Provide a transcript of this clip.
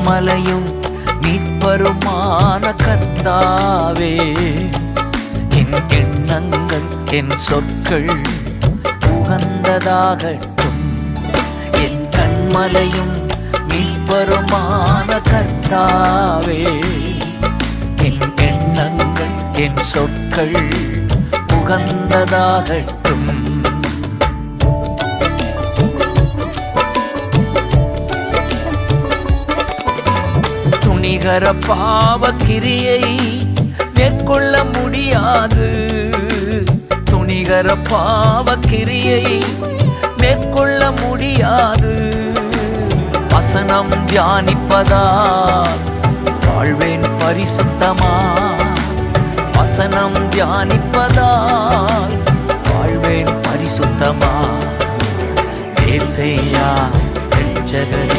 கண்மலையும் மீட்பருமான கர்த்தாவே, என் எண்ணங்கள் என் சொற்கள் உகந்ததாகட்டும். என் கண்மலையும் மீட்பருமான கர்த்தாவே, என் எண்ணங்கள் என் சொற்கள் உகந்ததாகட்டும். துணிகர பாவ கிரியை மேற்கொள்ள முடியாது. துணிகர பாவ கிரியை மேற்கொள்ள முடியாது. வசனம் தியானிப்பதால் வாழ்வேன் பரிசுத்தமா. வசனம் தியானிப்பதால் வாழ்வேன் பரிசுத்தமா. ஏசையா இரட்சகரே,